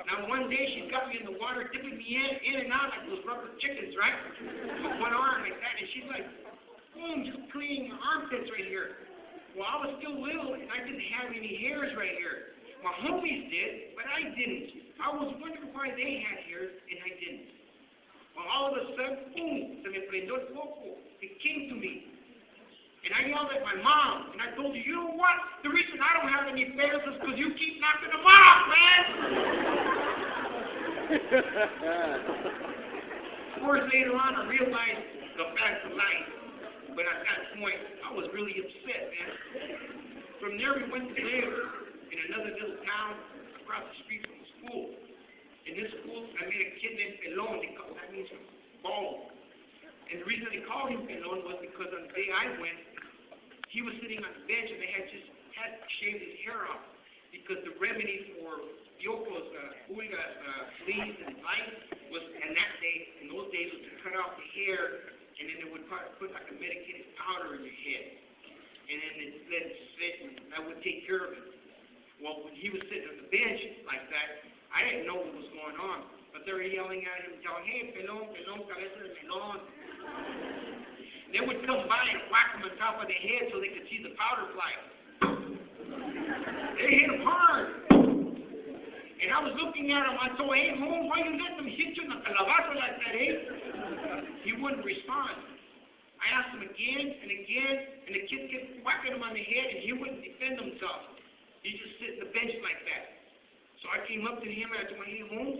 Now one day she got me in the water, dipping me in and out like those rubber chickens, right? With one arm like that, and she's like, boom, just cleaning my armpits right here. Well, I was still little and I didn't have any hairs right here. My homies did, but I didn't. I was wondering why they had hairs and I didn't. Well, all of a sudden, boom, se me prendió el foco. It came to me. And I yelled at my mom, and I told her, you know what? The reason I don't have any hairs is because you keep knocking them off, man! Of course, later on, I realized the fact of life. But at that point, I was really upset, man. From there, we went to live in another little town across the street from the school. In this school, I met a kid named Pelon. That means bald. And the reason they called him Pelon was because on the day I went, he was sitting on the bench and they had shaved his hair off because the remedy for piojos, pulgas, fleas, and lice was, in those days, was to cut off the hair and then they would put like a medicated powder in your head. And then it let it sit and that would take care of it. Well, when he was sitting on the bench like that, I didn't know what was going on. But they were yelling at him, telling, hey, pelón, pelón, cabeza de melón. They would come by and whack him on top of the head so they could see the powder fly. They hit him hard. And I was looking at him, I told, hey, home, why you let them hit you in the calabaza like that, eh? He wouldn't respond. I asked him again and again, and the kid kept whacking him on the head, and he wouldn't defend himself. He just sit on the bench like that. So I came up to him and I told him, hey, home,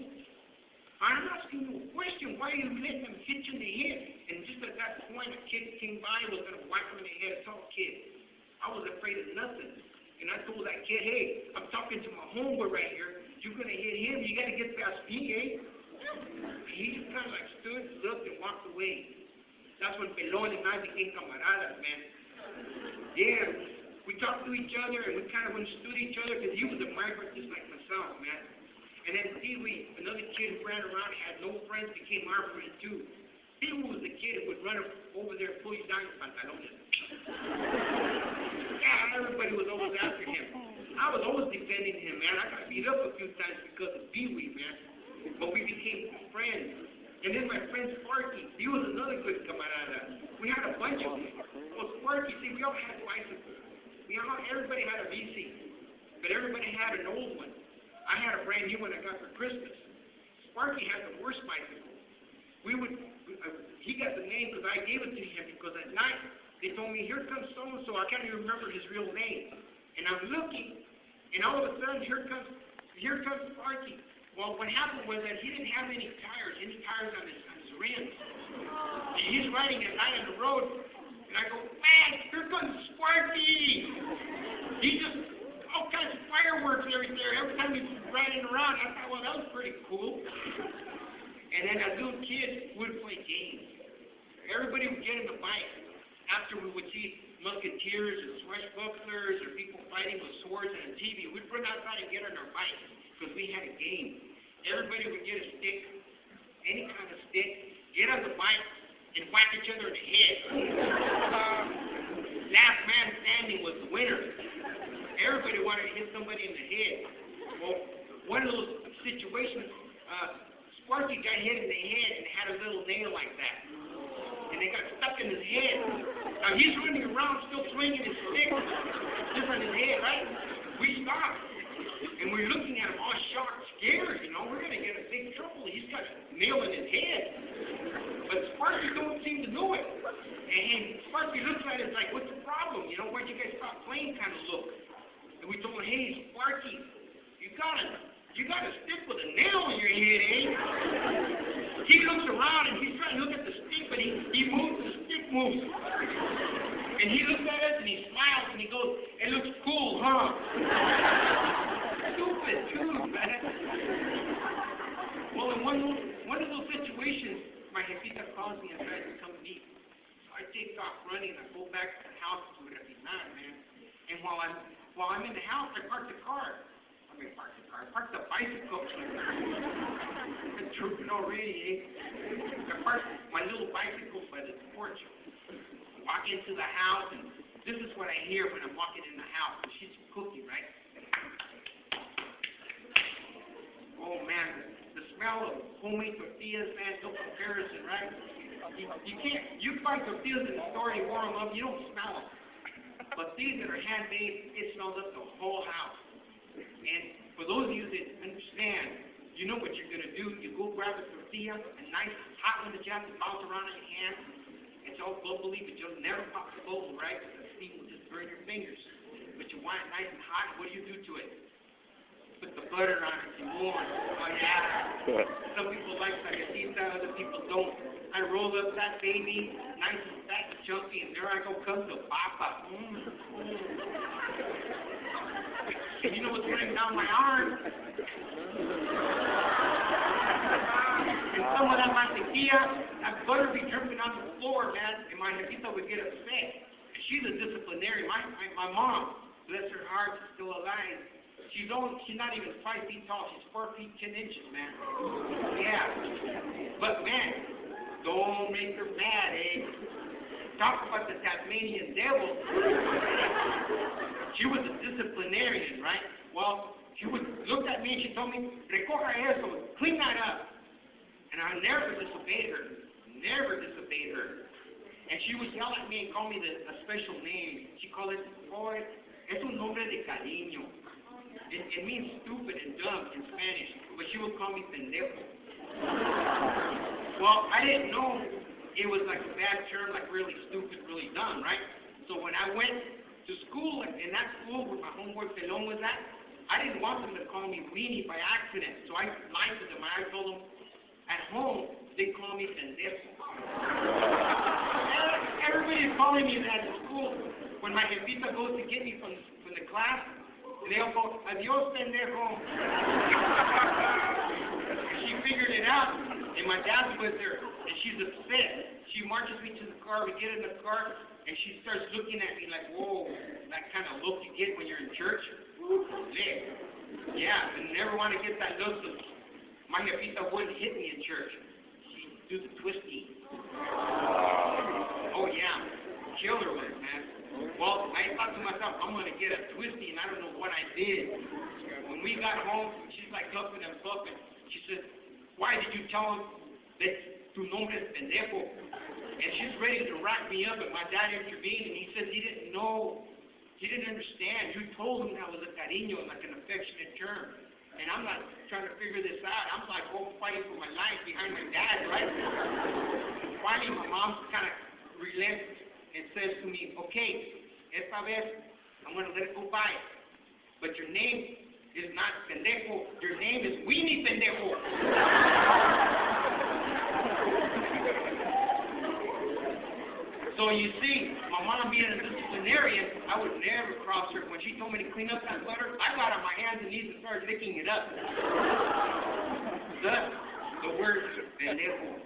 I'm asking you a question. Why are you letting them hit you in the head? And just at that point, a kid came by and was going to whack him in the head, a tall kid. I was afraid of nothing. And I told that kid, hey, I'm talking to my homeboy right here. You're going to hit him. You got to get past me, eh? He just kind of like stood, looked, and walked away. That's when Pelon and I became camaradas, man. Yeah, we talked to each other and we kind of understood each other because he was a migrant just like myself, man. And then Pee-wee, another kid who ran around and had no friends, became our friend too. Pee-wee was the kid who would run over there and pull you down your pantalones. Yeah, everybody was always after him. I was always defending him, man. I got beat up a few times because of Pee-wee, man. But we became friends. And then my friend Sparky, he was another good camarada. We had a bunch of them. Well, Sparky, see, we all had bicycles. Everybody had a VC, but everybody had an old one. I had a brand new one I got for Christmas. Sparky had the worst bicycle. He got the name because I gave it to him because at night they told me, here comes so-and-so. I can't even remember his real name. And I'm looking, and all of a sudden, here comes Sparky. Well, what happened was that he didn't have any tires on his rims. And he's riding at night on the road, and I go, man, here comes Sparky. He just, all kinds of fireworks every time he's riding around. I thought, well, that was pretty cool. And then as little kids, we would play games. Everybody would get in the bike. After we would see musketeers or swashbucklers or people fighting with swords and a TV, we'd run outside and get on our bikes because we had a game. Everybody would get a stick, any kind of stick, get on the bike, and whack each other in the head. Last man standing was the winner. Everybody wanted to hit somebody in the head. Well, one of those situations, Sparky got hit in the head and had a little nail like that. And they got stuck in his head. Now he's running around still swinging his stick just on his head, right? We stopped. And we're looking at him all shocked, scared, you know. We're going to get in big trouble. He's got a nail in his head. But Sparky don't seem to know it. And Sparky looks at it like, what's the problem? You know, why'd you guys stop playing kind of look? And we told him, hey, Sparky, you got a stick with a nail in your head, eh? He looks around and he's trying to look at the stick, but he moves, the stick moves. And he looks at us and he smiles and he goes, it looks cool, huh? Stupid dude, man. Well, in one of those situations, my jefita calls me and tries to come meet. So I take off running and I go back to the house to it every night, man. And while I'm in the house, I park the car. I parked the bicycle. I'm trooping already, eh? I parked my little bicycle by the porch. Walk into the house, and this is what I hear when I'm walking in the house. She's cooking, right? Oh, man, man. The smell of homemade tortillas, man, no comparison, right? You can't, you buy tortillas in the store, you warm them up, you don't smell them. But these that are handmade, it smells up the whole house. And for those of you that understand, you know what you're going to do. You go grab a tortilla, a nice hot one that you have to bounce around in your hand. It's all bubbly, but you'll never pop the bubble, right? Because the steam will just burn your fingers. But you want it nice and hot, what do you do to it? Put the butter on it, you warm. Oh, yeah. Some people like saladita, other people don't. I roll up that baby, nice and fat and chunky, and there I go, comes the papa. And you know what's running down my arm? And some of that mantequilla, that butter be dripping on the floor, man, and my jefita would get upset. And she's a disciplinarian. My mom, bless her heart, is still alive. She's not even 5 feet tall. She's 4 feet 10 inches, man. Yeah. But, man, don't make her mad, eh? Talk about the Tasmanian devil. She was a disciplinarian, right? Well, she would look at me and she told me, recoja eso, clean that up. And I never disobeyed her. Never disobeyed her. And she would yell at me and call me a special name. She called it, boy, es un nombre de cariño. It means stupid and dumb in Spanish, but she would call me pendejo. Well, I didn't know it was like a bad term, like really stupid, really dumb, right? So when I went to school, in that school where my homeboy Pelon was at, I didn't want them to call me weenie by accident. So I lied to them and I told them, at home, they call me pendejo. Everybody's calling me that at school. When my jefita goes to get me from the class, they'll go, adios, pendejo. She figured it out, and my dad's with her, and she's upset. She marches me to the car, we get in the car, and she starts looking at me like, whoa, that kind of look you get when you're in church. Yeah, I never want to get that look. So my jefita wouldn't hit me in church. She'd do the twisty. Oh, yeah, killer one, man. Well, I thought to myself, I'm going to get a twisty, and I don't know what I did. When we got home, she's like huffing and puffing. She said, why did you tell him that tu nombre es pendejo? And she's ready to wrap me up, and my dad intervened, and he said he didn't know. He didn't understand. You told him that was a cariño, like an affectionate term. And I'm not trying to figure this out. I'm like, fighting for my life behind my dad, right? Finally, my mom kind of relents and says to me, okay, esta vez, I'm going to let it go by. But your name is not pendejo. Your name is weenie pendejo. So you see, my mom being a disciplinarian, I would never cross her. When she told me to clean up that butter, I got on my hands and knees and started licking it up. Thus, the word pendejo.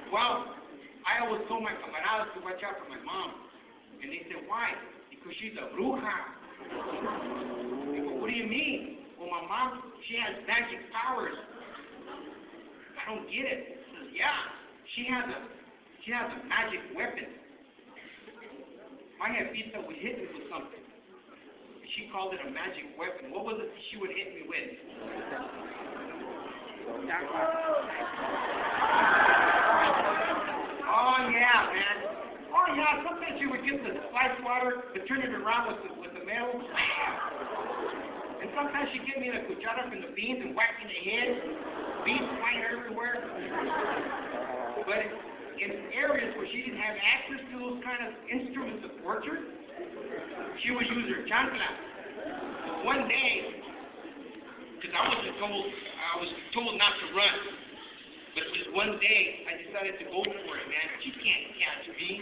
Well, I always told my camaradas to watch out for my mom. And they said, why? Because she's a bruja. They go, what do you mean? Well, my mom, she has magic powers. I don't get it. She says, yeah, she has a magic weapon. My jefita would hit me with something. She called it a magic weapon. What was it she would hit me with? Oh, yeah, man. Oh, yeah, sometimes she would get the spice water and turn it around with the metal. And sometimes she'd give me the cuchara from the beans and whack in the head. Beans flying everywhere. But in areas where she didn't have access to those kind of instruments of torture, she would use her chancla. One day, because I was told not to run. But this one day, I decided to go for it, man. She can't catch me.